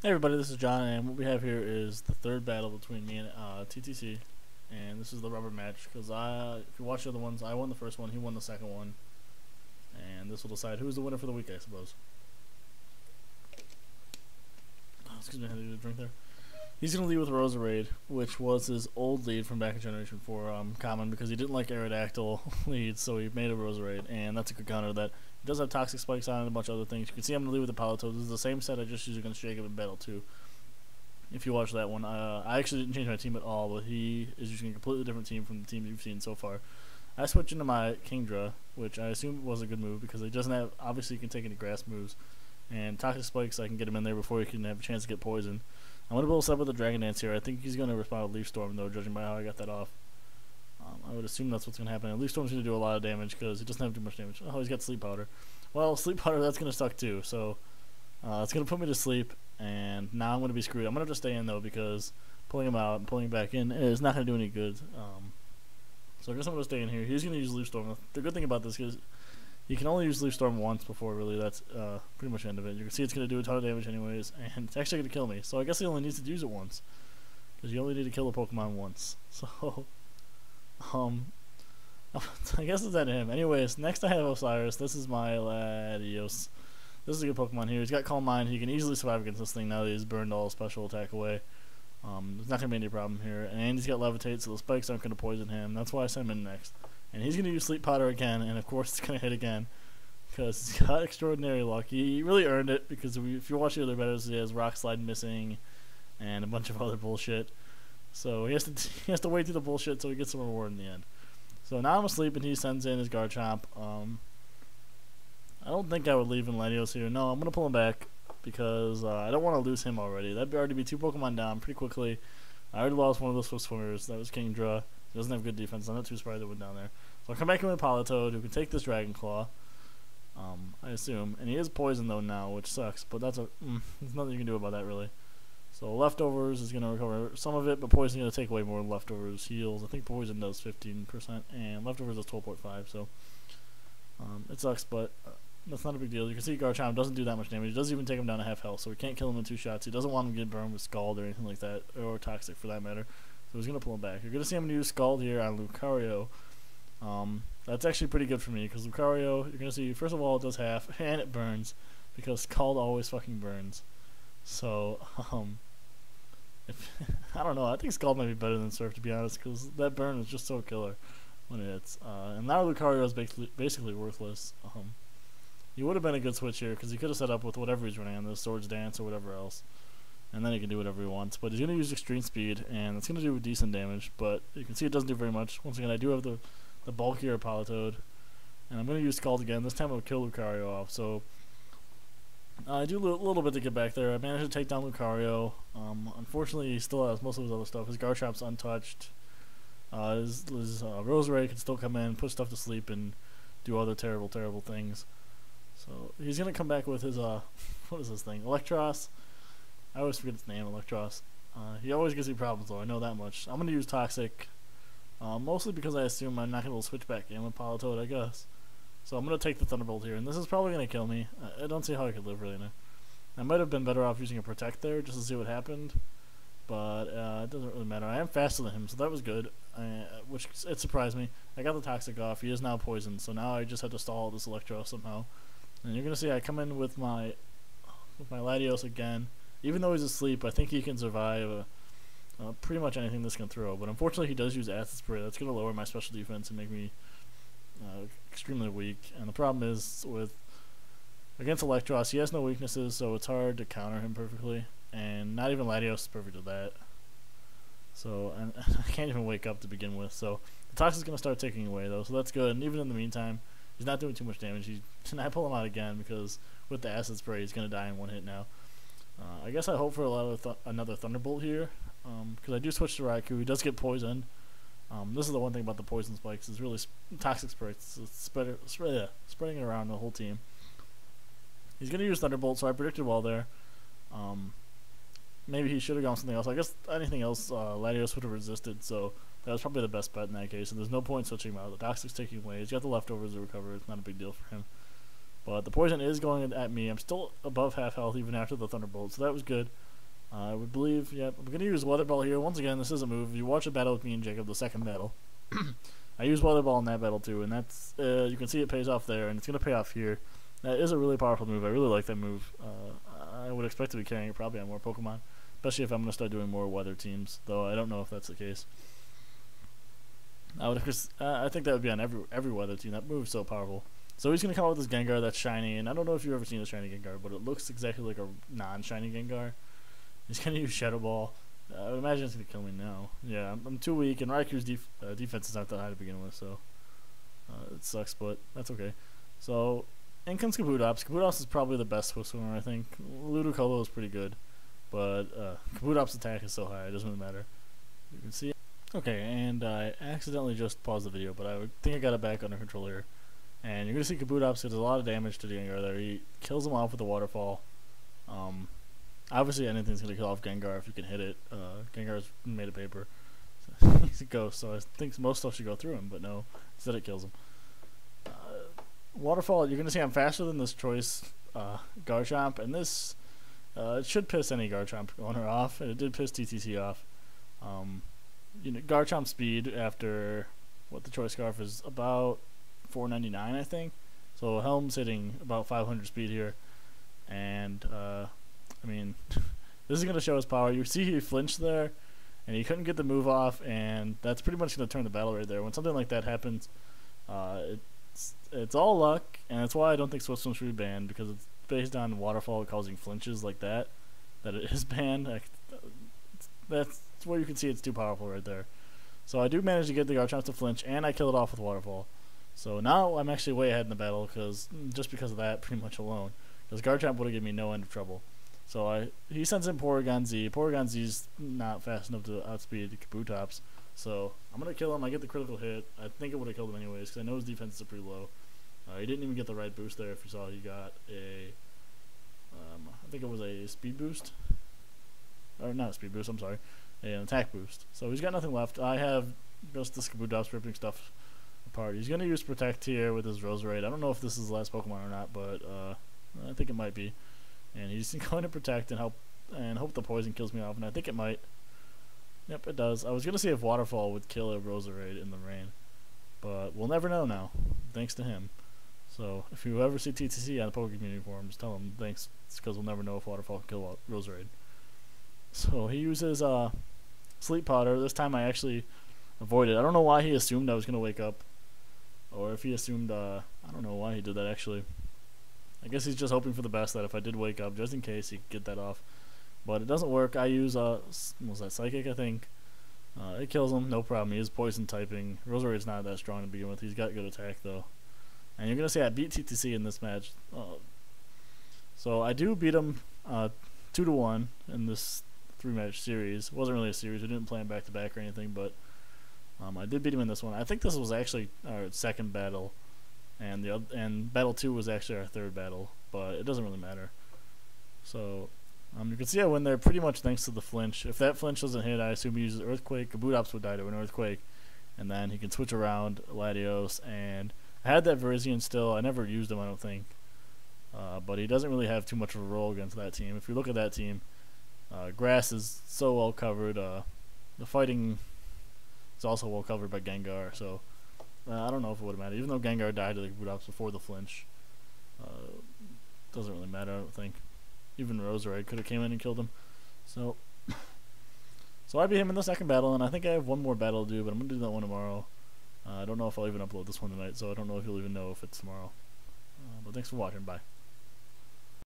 Hey everybody, this is John, and what we have here is the third battle between me and TTC, and this is the rubber match. Because if you watch the other ones, I won the first one, he won the second one, and this will decide who's the winner for the week, I suppose. Oh, excuse me, I had to get a drink there. He's gonna lead with Roserade, which was his old lead from back in Generation 4, common because he didn't like Aerodactyl leads, so he made a Roserade, and that's a good counter to that. He does have Toxic Spikes on and a bunch of other things. You can see I'm gonna lead with the Palatoad. This is the same set I just used against Jacob in Battle 2. If you watch that one, I actually didn't change my team at all, but he is using a completely different team from the team you've seen so far. I switched into my Kingdra, which I assume was a good move because he doesn't have, obviously he can take any grass moves, and Toxic Spikes I can get him in there before he can have a chance to get poisoned. I'm going to build a set with the Dragon Dance here. I think he's going to respond with Leaf Storm though, judging by how I got that off. I would assume that's what's going to happen. And Leaf Storm's going to do a lot of damage because he doesn't have too much damage. Oh, he's got Sleep Powder. Well, Sleep Powder, that's going to suck too, so it's going to put me to sleep, and now I'm going to be screwed. I'm going to just stay in though because pulling him out and pulling him back in is not going to do any good. So I guess I'm going to stay in here. He's going to use Leaf Storm. The good thing about this is you can only use Leaf Storm once before really that's pretty much the end of it. You can see it's going to do a ton of damage anyways, and it's actually going to kill me. So I guess he only needs to use it once, because you only need to kill a Pokemon once. So, I guess it's at him. Anyways, next I have Osiris. This is my Latios. This is a good Pokemon here. He's got Calm Mind. He can easily survive against this thing now that he's burned all special attack away. There's not going to be any problem here. And he's got Levitate, so the spikes aren't going to poison him. That's why I sent him in next. And he's going to use Sleep Powder again, and of course it's going to hit again. Because he's got extraordinary luck. He really earned it, because if you watch the other battles, he has Rock Slide missing, and a bunch of other bullshit. So he has to wait through the bullshit so he gets some reward in the end. So now I'm asleep, and he sends in his Garchomp. I don't think I would leave in Latios here. No, I'm going to pull him back, because I don't want to lose him already. That'd already be 2 Pokemon down pretty quickly. I already lost one of those Swift Swimmers. That was Kingdra. He doesn't have good defense. I'm not too surprised that went down there. So I'll come back in with Palatoad, who can take this Dragon Claw, I assume. And he is poisoned though now, which sucks. But that's there's nothing you can do about that really. So Leftovers is going to recover some of it, but Poison is going to take away more than Leftovers heals. I think Poison does 15%, and Leftovers does 12.5. So it sucks, but that's not a big deal. You can see Garchomp doesn't do that much damage. It doesn't even take him down to half health, so we can't kill him in 2 shots. He doesn't want him to get burned with Scald or anything like that, or Toxic for that matter. So he's going to pull him back. You're going to see him use Scald here on Lucario. That's actually pretty good for me, because Lucario, you're going to see, first of all, it does half, and it burns, because Scald always fucking burns. So, I don't know, I think Scald might be better than Surf, to be honest, because that burn is just so killer when it hits. And now Lucario is basically worthless. He would have been a good switch here, because he could have set up with whatever he's running on this, Swords Dance or whatever else. And then he can do whatever he wants. But he's going to use Extreme Speed, and it's going to do decent damage. But you can see it doesn't do very much. Once again, I do have the bulkier Palatoad. And I'm going to use Scald again. This time I'll kill Lucario off. So I do a little bit to get back there. I managed to take down Lucario. Unfortunately, he still has most of his other stuff. His Garchomp's untouched. His Roserade can still come in, put stuff to sleep, and do other terrible, terrible things. So he's going to come back with his, what is this thing? Electros. I always forget its name, Electros. He always gives me problems though, I know that much. I'm going to use Toxic, mostly because I assume I'm not going to be able to switch back in with Palatoad, I guess. So I'm going to take the Thunderbolt here, and this is probably going to kill me. I don't see how I could live really now. I might have been better off using a Protect there, just to see what happened. But it doesn't really matter. I am faster than him, so that was good. Which, it surprised me. I got the Toxic off, he is now poisoned, so now I just have to stall this Electro somehow. And you're going to see I come in with my Latios again. Even though he's asleep, I think he can survive pretty much anything this can throw. But unfortunately, he does use Acid Spray. That's going to lower my special defense and make me extremely weak. And the problem is, against Electros, he has no weaknesses, so it's hard to counter him perfectly. And not even Latios is perfect at that. So, and I can't even wake up to begin with. So the Toxic's going to start taking away, though, so that's good. And even in the meantime, he's not doing too much damage. And I pull him out again, because with the Acid Spray, he's going to die in 1 hit now. I guess I hope for another Thunderbolt here, because I do switch to Raikou. He does get poisoned. This is the one thing about the poison spikes, is really Toxic Spikes. It's spreading it around the whole team. He's going to use Thunderbolt, so I predicted well there. Maybe he should have gone something else. I guess anything else Latios would have resisted, so that was probably the best bet in that case. And there's no point switching him out. The Toxic's taking away. He's got the Leftovers to recover. It's not a big deal for him. But the poison is going at me. I'm still above half health even after the Thunderbolt, so that was good. I would believe, yep. I'm going to use Weather Ball here. Once again, this is a move. You watch a battle with me and Jacob, the second battle. I use Weather Ball in that battle too, and that's, you can see it pays off there, and it's going to pay off here. That is a really powerful move. I really like that move. I would expect to be carrying it probably on more Pokemon, especially if I'm going to start doing more weather teams, though I don't know if that's the case. I think that would be on every weather team. That move's so powerful. So he's going to come out with this Gengar that's shiny, and I don't know if you've ever seen a shiny Gengar, but it looks exactly like a non-shiny Gengar. He's going to use Shadow Ball. I would imagine it's going to kill me now. Yeah, I'm too weak, and Raikou's defense is not that high to begin with, so it sucks, but that's okay. So, in comes Kabutops. Kabutops is probably the best Swift Swimmer, I think. Ludicolo is pretty good, but Kabutops' attack is so high, it doesn't really matter. You can see it. Okay, and I accidentally just paused the video, but I think I got it back under control here. And you're going to see Kabutops does a lot of damage to the Gengar there. He kills him off with a waterfall. Obviously anything's going to kill off Gengar if you can hit it. Gengar's made of paper. So he's a ghost, so I think most stuff should go through him, but no. Instead it kills him. Waterfall, you're going to see I'm faster than this choice Garchomp, and this it should piss any Garchomp owner off, and it did piss TTC off. You know, Garchomp speed after what the choice scarf is about 499, I think. So Helm's hitting about 500 speed here, and I mean, this is going to show his power. You see he flinched there, and he couldn't get the move off, and that's pretty much going to turn the battle right there. When something like that happens, it's all luck, and that's why I don't think Swift Swim should be banned, because it's based on Waterfall causing flinches like that it is banned. That's where you can see it's too powerful right there. So I do manage to get the Garchomp to flinch, and I kill it off with Waterfall. So now I'm actually way ahead in the battle, just because of that pretty much alone. Because Garchomp would have given me no end of trouble. So he sends in Porygon Z. Porygon Z's not fast enough to outspeed Kabutops. So I'm going to kill him. I get the critical hit. I think it would have killed him anyways, because I know his defenses are pretty low. He didn't even get the right boost there. If you saw, he got a, I think it was a speed boost. Or not a speed boost, I'm sorry. An attack boost. So he's got nothing left. I have just this Kabutops ripping stuff apart. He's going to use Protect here with his Roserade. I don't know if this is the last Pokemon or not, but I think it might be. And he's going to Protect and hope the poison kills me off, and I think it might. Yep, it does. I was going to see if Waterfall would kill a Roserade in the rain, but we'll never know now, thanks to him. So if you ever see TTC on the Poke Community forums, tell him thanks, because we'll never know if Waterfall can kill a Roserade. So he uses Sleep Powder. This time I actually avoided. I don't know why he assumed I was going to wake up, or if he assumed, I don't know why he did that actually. I guess he's just hoping for the best, that if I did wake up, just in case, he could get that off. But it doesn't work. I use, what was that, Psychic, I think. It kills him, no problem. He is poison typing. Roserade's not that strong to begin with. He's got good attack, though. And you're going to see I beat TTC in this match. So I do beat him 2-1 in this 3-match series. It wasn't really a series. We didn't play him back-to-back or anything, but I did beat him in this one. I think this was actually our second battle. And battle 2 was actually our third battle, but it doesn't really matter. So you can see I win there pretty much thanks to the flinch. If that flinch doesn't hit, I assume he uses Earthquake. Kabutops would die to an Earthquake, and then he can switch around Latios. And I had that Virizion still. I never used him, I don't think. But he doesn't really have too much of a role against that team. If you look at that team, grass is so well covered. The fighting is also well covered by Gengar, so I don't know if it would have mattered. Even though Gengar died to the Kabutops before the flinch, doesn't really matter, I don't think. Even Roserade could have came in and killed him. So I beat him in the second battle, and I think I have one more battle to do, but I'm going to do that one tomorrow. I don't know if I'll even upload this one tonight, so I don't know if you'll even know if it's tomorrow. But thanks for watching. Bye.